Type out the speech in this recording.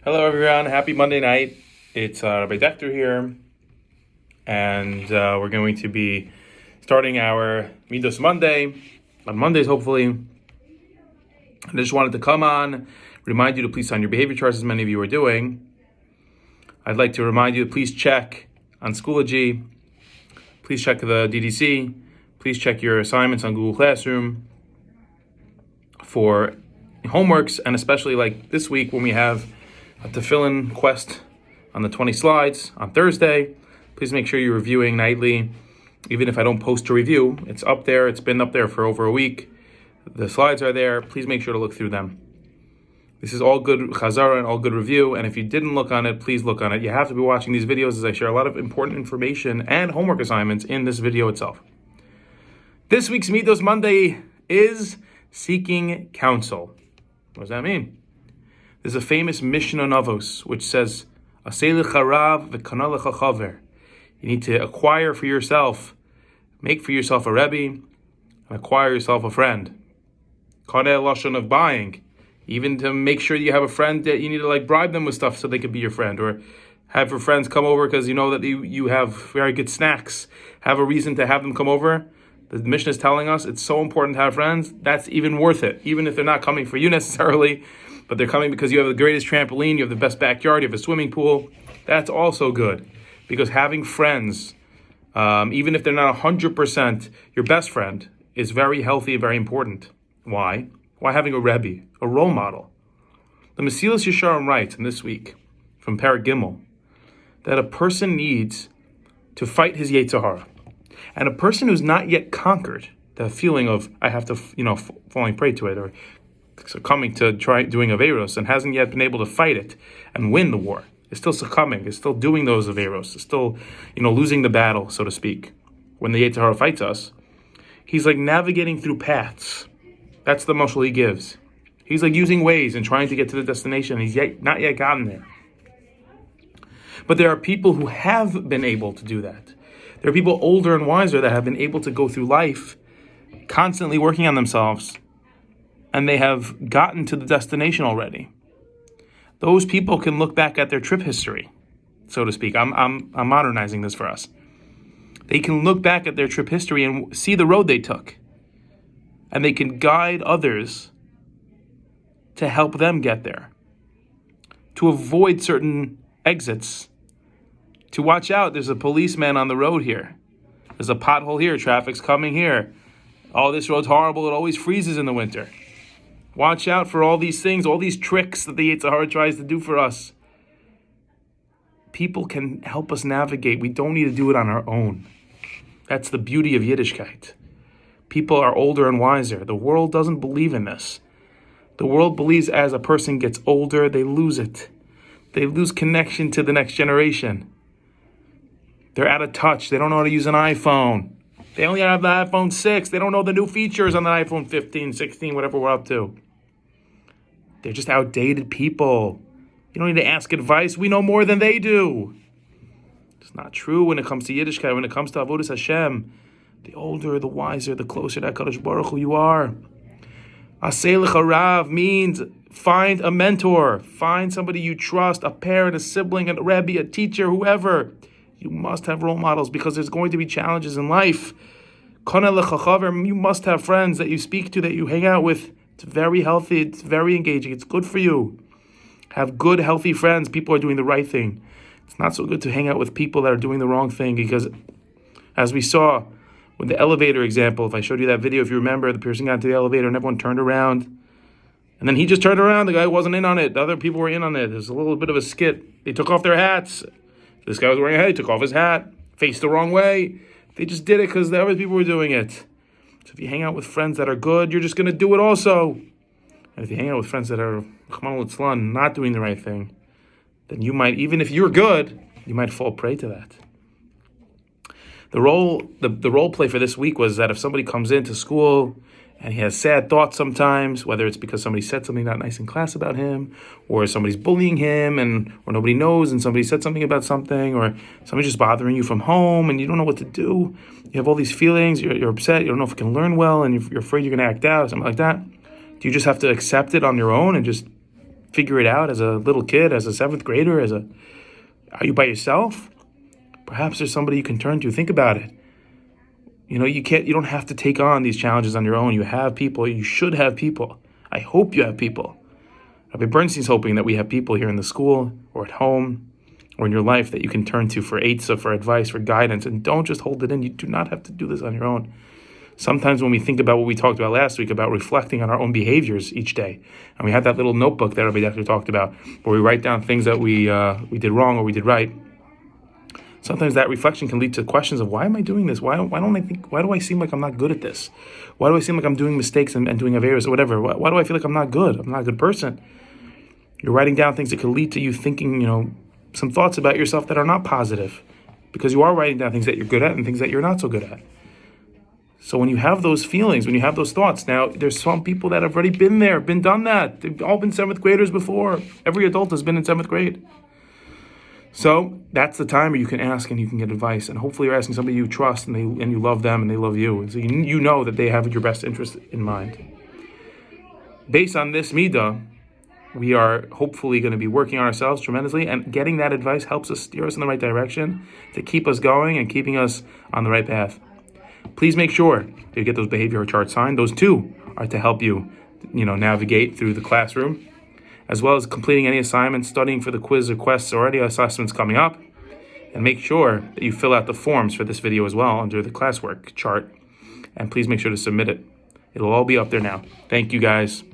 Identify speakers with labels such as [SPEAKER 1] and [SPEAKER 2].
[SPEAKER 1] Hello, everyone. Happy Monday night. It's Rabbi Dector here, and we're going to be starting our Middos Monday on Mondays, hopefully. I just wanted to come on, remind you to please sign your behavior charts, as many of you are doing. I'd like to remind you to please check on Schoology, please check the DDC, please check your assignments on Google Classroom for homeworks, and especially like this week when we have a tefillin quest on the 20 slides on Thursday. Please make sure you're reviewing nightly. Even if I don't post a review, it's up there. It's been up there for over a week. The slides are there. Please make sure to look through them. This is all good chazara and all good review. And if you didn't look on it, please look on it. You have to be watching these videos as I share a lot of important information and homework assignments in this video itself. This week's Middos Monday is seeking counsel. What does that mean? There's a famous Mishnah Navos which says, "Asei lecha rav v'kana lecha chaver." You need to acquire for yourself, make for yourself a rebbe, and acquire yourself a friend. Kaneh lashon of buying, even to make sure you have a friend that you need to bribe them with stuff so they can be your friend, or have your friends come over because you know that you have very good snacks. Have a reason to have them come over. The Mishnah is telling us it's so important to have friends. That's even worth it, even if they're not coming for you necessarily. But they're coming because you have the greatest trampoline, you have the best backyard, you have a swimming pool. That's also good. Because having friends, even if they're not 100% your best friend, is very healthy and very important. Why? Why having a Rebbe, a role model? The Mesilas Yesharim writes in this week, from Perek Gimel, that a person needs to fight his Yetzer Hara. And a person who's not yet conquered the feeling of, I have to, falling prey to it, or succumbing to try doing Averos and hasn't yet been able to fight it and win the war, is still succumbing, is still doing those Averos, is still, losing the battle, so to speak. When the Yetzer Hara fights us, he's like navigating through paths. That's the mashal he gives. He's like using ways and trying to get to the destination. He's not yet gotten there. But there are people who have been able to do that. There are people older and wiser that have been able to go through life constantly working on themselves, and they have gotten to the destination already. Those people can look back at their trip history, so to speak. I'm modernizing this for us. They can look back at their trip history and see the road they took, and they can guide others to help them get there, to avoid certain exits, to watch out. There's a policeman on the road here. There's a pothole here. Traffic's coming here. Oh, this road's horrible. It always freezes in the winter. Watch out for all these things, all these tricks that the Yetzer Hara tries to do for us. People can help us navigate. We don't need to do it on our own. That's the beauty of Yiddishkeit. People are older and wiser. The world doesn't believe in this. The world believes as a person gets older, they lose it. They lose connection to the next generation. They're out of touch. They don't know how to use an iPhone. They only have the iPhone 6. They don't know the new features on the iPhone 15, 16, whatever we're up to. They're just outdated people. You don't need to ask advice. We know more than they do. It's not true when it comes to Yiddishkeit, when it comes to Avodas Hashem. The older, the wiser, the closer to HaKadosh Baruch Hu you are. Asei lecha rav means find a mentor. Find somebody you trust, a parent, a sibling, a rebbe, a teacher, whoever. You must have role models because there's going to be challenges in life. Kaneh lecha chaver, you must have friends that you speak to, that you hang out with. It's very healthy. It's very engaging. It's good for you. Have good, healthy friends. People are doing the right thing. It's not so good to hang out with people that are doing the wrong thing because, as we saw with the elevator example, if I showed you that video, if you remember, the person got into the elevator and everyone turned around. And then he just turned around. The guy wasn't in on it. The other people were in on it. There's a little bit of a skit. They took off their hats. This guy was wearing a hat. He took off his hat. Faced the wrong way. They just did it because the other people were doing it. So if you hang out with friends that are good, you're just going to do it also. And if you hang out with friends that are not doing the right thing, then you might, even if you're good, you might fall prey to that. The role play for this week was that if somebody comes into school and he has sad thoughts sometimes, whether it's because somebody said something not nice in class about him, or somebody's bullying him, or nobody knows, and somebody said something about something, or somebody's just bothering you from home, and you don't know what to do. You have all these feelings. You're upset. You don't know if you can learn well, and you're afraid you're going to act out, or something like that. Do you just have to accept it on your own and just figure it out as a little kid, as a seventh grader, are you by yourself? Perhaps there's somebody you can turn to. Think about it. You don't have to take on these challenges on your own. You have people. You should have people. I hope you have people. Rabbi Bernstein's hoping that we have people here in the school or at home or in your life that you can turn to for eitzah, for advice, for guidance, and don't just hold it in. You do not have to do this on your own. Sometimes when we think about what we talked about last week, about reflecting on our own behaviors each day, and we have that little notebook that Rabbi Decker talked about, where we write down things that we did wrong or we did right. Sometimes that reflection can lead to questions of, why am I doing this? Why do I seem like I'm not good at this? Why do I seem like I'm doing mistakes and doing averos or whatever? Why do I feel like I'm not good? I'm not a good person. You're writing down things that could lead to you thinking, some thoughts about yourself that are not positive, because you are writing down things that you're good at and things that you're not so good at. So when you have those feelings, when you have those thoughts, now there's some people that have already been there, done that. They've all been seventh graders before. Every adult has been in seventh grade. So that's the time where you can ask and you can get advice. And hopefully you're asking somebody you trust and you love them and they love you. And so you know that they have your best interest in mind. Based on this midah, we are hopefully going to be working on ourselves tremendously, and getting that advice helps us steer us in the right direction to keep us going and keeping us on the right path. Please make sure that you get those behavioral charts signed. Those two are to help you, navigate through the classroom, as well as completing any assignments, studying for the quiz or quests or any assessments coming up. And make sure that you fill out the forms for this video as well under the classwork chart. And please make sure to submit it. It'll all be up there now. Thank you, guys.